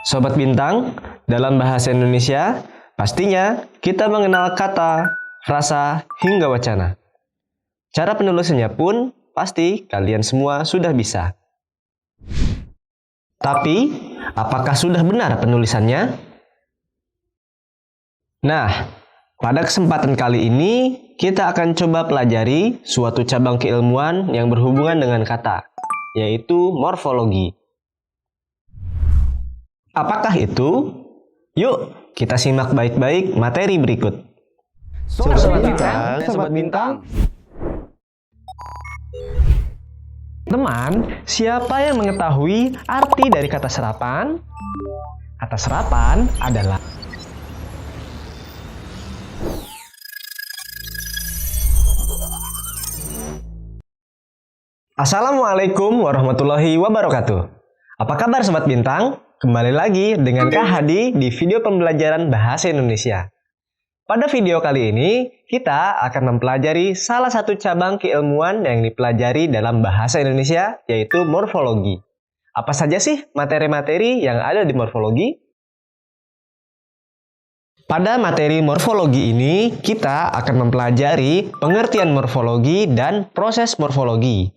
Sobat Bintang, dalam bahasa Indonesia, pastinya kita mengenal kata, frasa, hingga wacana. Cara penulisannya pun pasti kalian semua sudah bisa. Tapi, apakah sudah benar penulisannya? Nah, pada kesempatan kali ini kita akan coba pelajari suatu cabang keilmuan yang berhubungan dengan kata, yaitu morfologi. Apakah itu? Yuk, kita simak baik-baik materi berikut. Sobat Bintang. Teman, siapa yang mengetahui arti dari kata serapan? Kata serapan adalah Assalamualaikum warahmatullahi wabarakatuh. Apa kabar Sobat Bintang? Kembali lagi dengan Kak Hadi di video pembelajaran Bahasa Indonesia. Pada video kali ini, kita akan mempelajari salah satu cabang keilmuan yang dipelajari dalam Bahasa Indonesia, yaitu morfologi. Apa saja sih materi-materi yang ada di morfologi? Pada materi morfologi ini, kita akan mempelajari pengertian morfologi dan proses morfologi.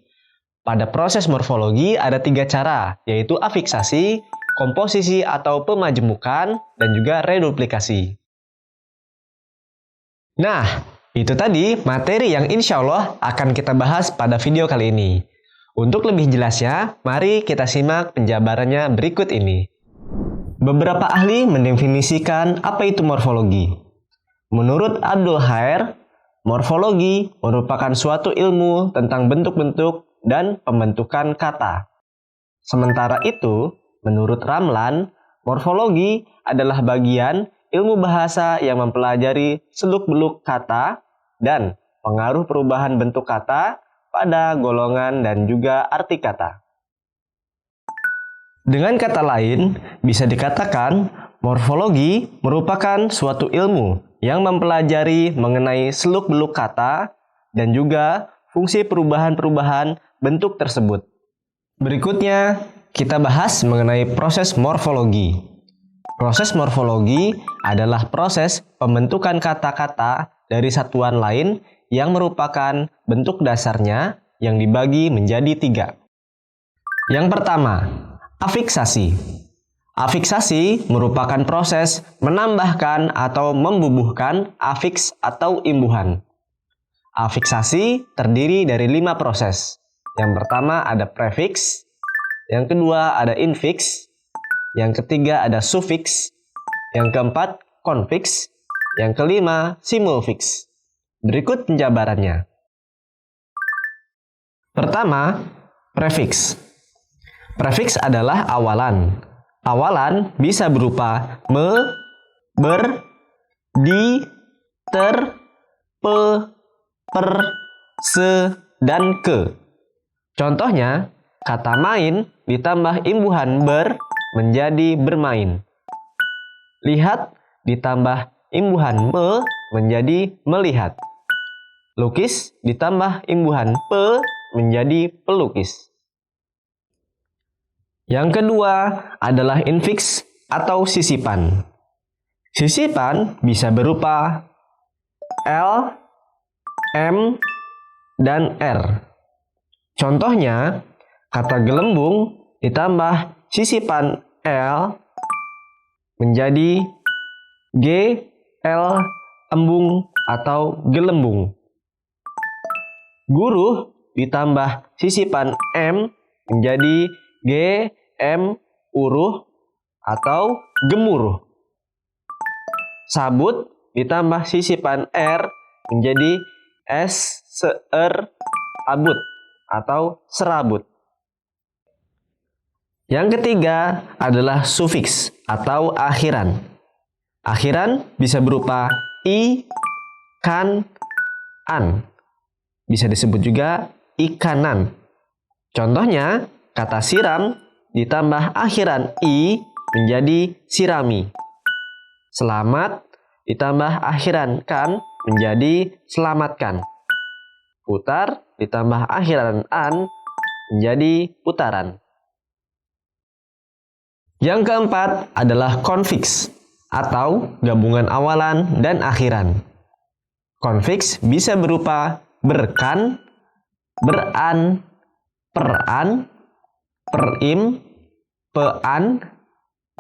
Pada proses morfologi ada 3 cara, yaitu afiksasi, komposisi atau pemajemukan, dan juga reduplikasi. Nah, itu tadi materi yang insya Allah akan kita bahas pada video kali ini. Untuk lebih jelasnya, mari kita simak penjabarannya berikut ini. Beberapa ahli mendefinisikan apa itu morfologi. Menurut Abdul Khair, morfologi merupakan suatu ilmu tentang bentuk-bentuk dan pembentukan kata. Sementara itu, menurut Ramlan, morfologi adalah bagian ilmu bahasa yang mempelajari seluk-beluk kata dan pengaruh perubahan bentuk kata pada golongan dan juga arti kata. Dengan kata lain, bisa dikatakan morfologi merupakan suatu ilmu yang mempelajari mengenai seluk-beluk kata dan juga fungsi perubahan-perubahan bentuk tersebut. Berikutnya, kita bahas mengenai proses morfologi. Proses morfologi adalah proses pembentukan kata-kata dari satuan lain yang merupakan bentuk dasarnya yang dibagi menjadi 3. Yang pertama, afiksasi. Afiksasi merupakan proses menambahkan atau membubuhkan afiks atau imbuhan. Afiksasi terdiri dari 5 proses. Yang pertama ada prefiks, yang kedua ada infiks, yang ketiga ada sufiks, yang keempat konfiks, yang kelima simulfiks. Berikut penjabarannya. Pertama, prefiks. Prefiks adalah awalan. Awalan bisa berupa me, ber, di, ter, pe, per, se, dan ke. Contohnya, kata main ditambah imbuhan ber menjadi bermain. Lihat ditambah imbuhan me menjadi melihat. Lukis ditambah imbuhan pe menjadi pelukis. Yang kedua adalah infiks atau sisipan. Sisipan bisa berupa L, M, dan R. Contohnya, kata gelembung ditambah sisipan L menjadi G, L, embung atau gelembung. Guruh ditambah sisipan M menjadi G, M, uruh atau gemuruh. Sabut ditambah sisipan R menjadi S, ser, abut atau serabut. Yang ketiga adalah sufiks atau akhiran. Akhiran bisa berupa i, kan, an. Bisa disebut juga ikanan. Contohnya, kata siram ditambah akhiran i menjadi sirami. Selamat ditambah akhiran kan menjadi selamatkan. Putar ditambah akhiran an menjadi putaran. Yang keempat adalah konfiks atau gabungan awalan dan akhiran. Konfiks bisa berupa berkan, beran, peran, perim, pean,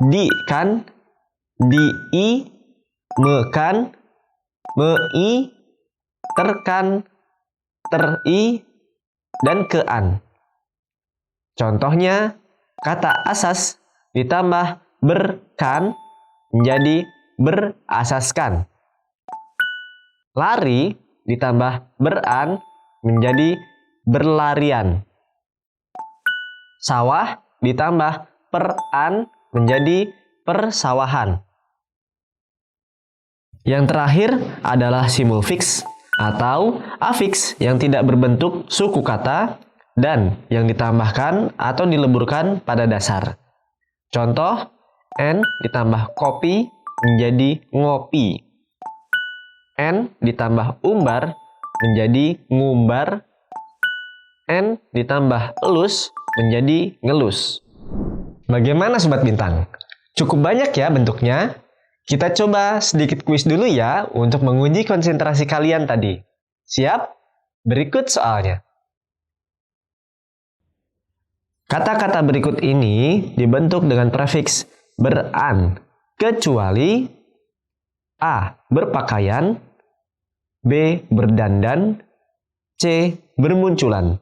dikan, dii, mekan, mei, terkan, teri, dan kean. Contohnya, kata asas ditambah berkan menjadi berasaskan. Lari ditambah beran menjadi berlarian. Sawah ditambah peran menjadi persawahan. Yang terakhir adalah simulfiks atau afiks yang tidak berbentuk suku kata dan yang ditambahkan atau dileburkan pada dasar. Contoh, N ditambah kopi menjadi ngopi. N ditambah umbar menjadi ngumbar. N ditambah elus menjadi ngelus. Bagaimana Sobat Bintang? Cukup banyak ya bentuknya? Kita coba sedikit kuis dulu ya untuk menguji konsentrasi kalian tadi. Siap? Berikut soalnya. Kata-kata berikut ini dibentuk dengan prefiks beran, kecuali A. Berpakaian, B. Berdandan, C. Bermunculan.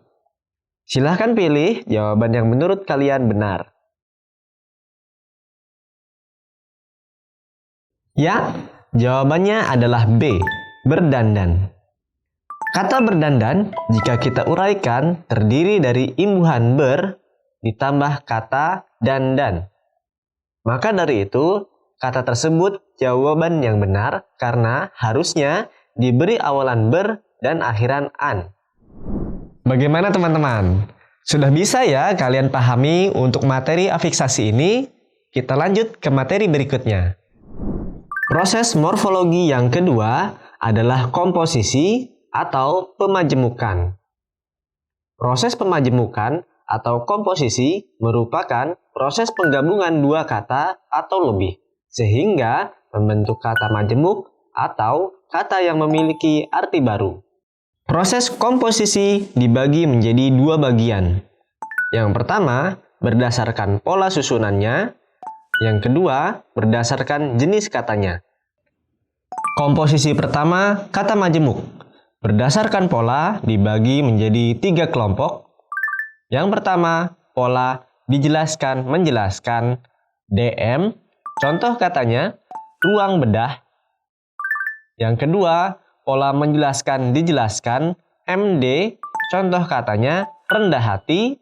Silahkan pilih jawaban yang menurut kalian benar. Ya, jawabannya adalah B. Berdandan. Kata berdandan, jika kita uraikan, terdiri dari imbuhan ber ditambah kata dandan. Maka dari itu, kata tersebut jawaban yang benar karena harusnya diberi awalan ber dan akhiran an. Bagaimana teman-teman? Sudah bisa ya kalian pahami untuk materi afiksasi ini? Kita lanjut ke materi berikutnya. Proses morfologi yang kedua adalah komposisi atau pemajemukan. Proses pemajemukan atau komposisi merupakan proses penggabungan dua kata atau lebih, sehingga membentuk kata majemuk atau kata yang memiliki arti baru. Proses komposisi dibagi menjadi dua bagian. Yang pertama, berdasarkan pola susunannya. Yang kedua, berdasarkan jenis katanya. Komposisi pertama, kata majemuk. Berdasarkan pola dibagi menjadi 3 kelompok. Yang pertama, pola dijelaskan menjelaskan. DM, contoh katanya, ruang bedah. Yang kedua, pola menjelaskan dijelaskan. MD, contoh katanya, rendah hati.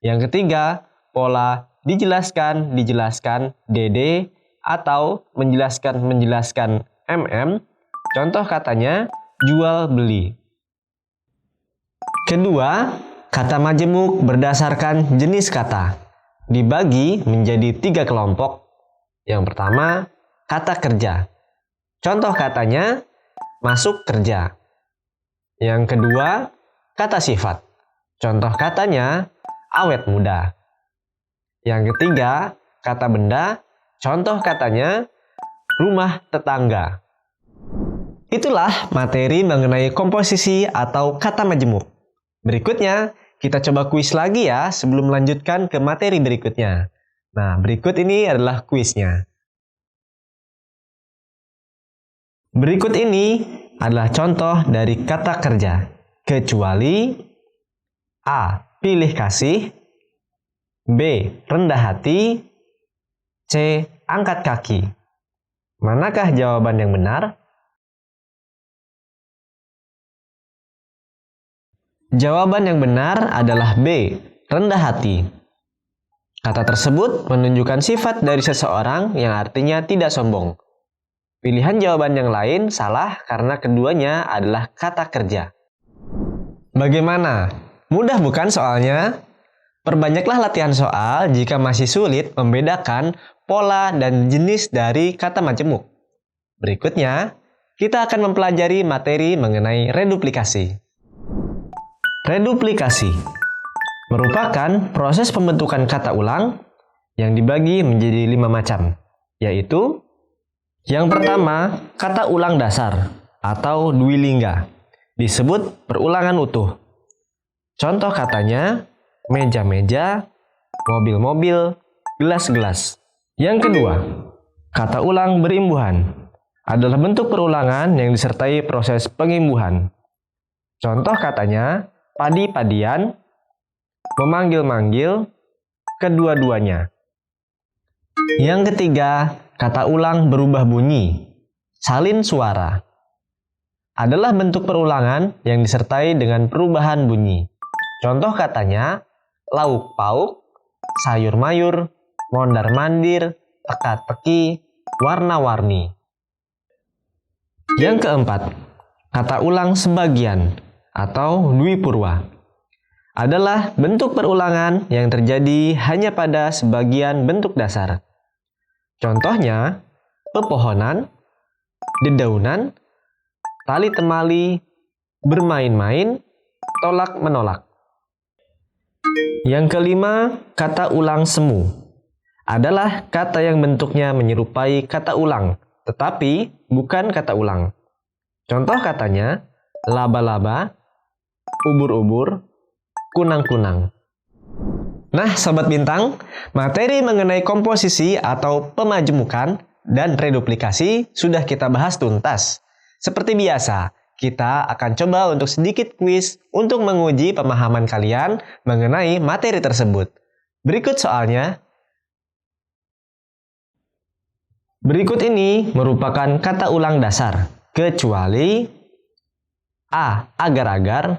Yang ketiga, pola dijelaskan dijelaskan. DD, atau menjelaskan menjelaskan. MM, contoh katanya, jual beli. Kedua, kata majemuk berdasarkan jenis kata. Dibagi menjadi 3 kelompok. Yang pertama, kata kerja. Contoh katanya, masuk kerja. Yang kedua, kata sifat. Contoh katanya, awet muda. Yang ketiga, kata benda. Contoh katanya, rumah tetangga. Itulah materi mengenai komposisi atau kata majemuk. Berikutnya, kita coba kuis lagi ya sebelum melanjutkan ke materi berikutnya. Nah, berikut ini adalah kuisnya. Berikut ini adalah contoh dari kata kerja. Kecuali A. Pilih kasih, B. Rendah hati, C. Angkat kaki. Manakah jawaban yang benar? Jawaban yang benar adalah B. Rendah hati. Kata tersebut menunjukkan sifat dari seseorang yang artinya tidak sombong. Pilihan jawaban yang lain salah karena keduanya adalah kata kerja. Bagaimana? Mudah bukan soalnya? Perbanyaklah latihan soal jika masih sulit membedakan pola dan jenis dari kata majemuk. Berikutnya, kita akan mempelajari materi mengenai reduplikasi. Reduplikasi merupakan proses pembentukan kata ulang yang dibagi menjadi 5 macam, yaitu yang pertama, kata ulang dasar atau dwilingga, disebut perulangan utuh. Contoh katanya, meja-meja, mobil-mobil, gelas-gelas. Yang kedua, kata ulang berimbuhan adalah bentuk perulangan yang disertai proses pengimbuhan. Contoh katanya, padi-padian, memanggil-manggil, kedua-duanya. Yang ketiga, kata ulang berubah bunyi, salin suara. Adalah bentuk perulangan yang disertai dengan perubahan bunyi. Contoh katanya, lauk pauk, sayur mayur, mondar mandir, teka-teki, warna-warni. Yang keempat, kata ulang sebagian atau dwipurwa adalah bentuk perulangan yang terjadi hanya pada sebagian bentuk dasar. Contohnya, pepohonan, dedaunan, tali temali, bermain-main, tolak-menolak. Yang kelima, kata ulang semu adalah kata yang bentuknya menyerupai kata ulang, tetapi bukan kata ulang. Contoh katanya, laba-laba, ubur-ubur, kunang-kunang. Nah, Sobat Bintang, materi mengenai komposisi atau pemajemukan dan reduplikasi sudah kita bahas tuntas. Seperti biasa, kita akan coba untuk sedikit kuis untuk menguji pemahaman kalian mengenai materi tersebut. Berikut soalnya. Berikut ini merupakan kata ulang dasar, kecuali A. Agar-agar,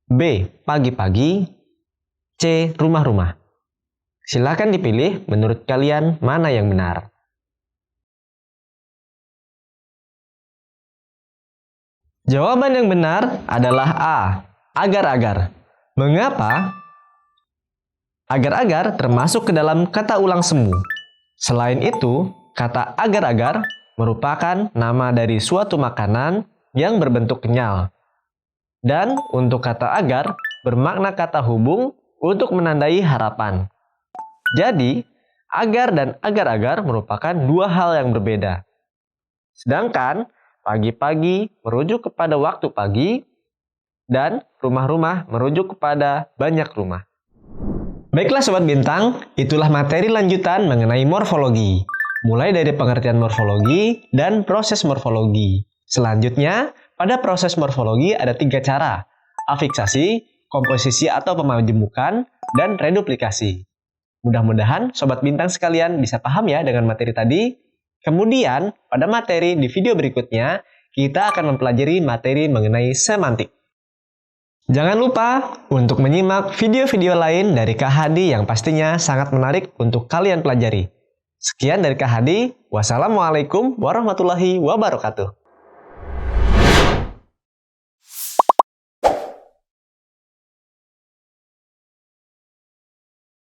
B. Pagi-pagi, C. Rumah-rumah. Silakan dipilih menurut kalian mana yang benar. Jawaban yang benar adalah A. Agar-agar. Mengapa? Agar-agar termasuk ke dalam kata ulang semu. Selain itu, kata agar-agar merupakan nama dari suatu makanan yang berbentuk kenyal. Dan untuk kata agar bermakna kata hubung untuk menandai harapan. Jadi, agar dan agar-agar merupakan dua hal yang berbeda. Sedangkan pagi-pagi merujuk kepada waktu pagi dan rumah-rumah merujuk kepada banyak rumah. Baiklah Sobat Bintang, itulah materi lanjutan mengenai morfologi. Mulai dari pengertian morfologi dan proses morfologi. Selanjutnya, pada proses morfologi ada 3 cara, afiksasi, komposisi atau pemajemukan, dan reduplikasi. Mudah-mudahan Sobat Bintang sekalian bisa paham ya dengan materi tadi. Kemudian, pada materi di video berikutnya, kita akan mempelajari materi mengenai semantik. Jangan lupa untuk menyimak video-video lain dari Kak Hadi yang pastinya sangat menarik untuk kalian pelajari. Sekian dari Kak Hadi. Wassalamualaikum warahmatullahi wabarakatuh.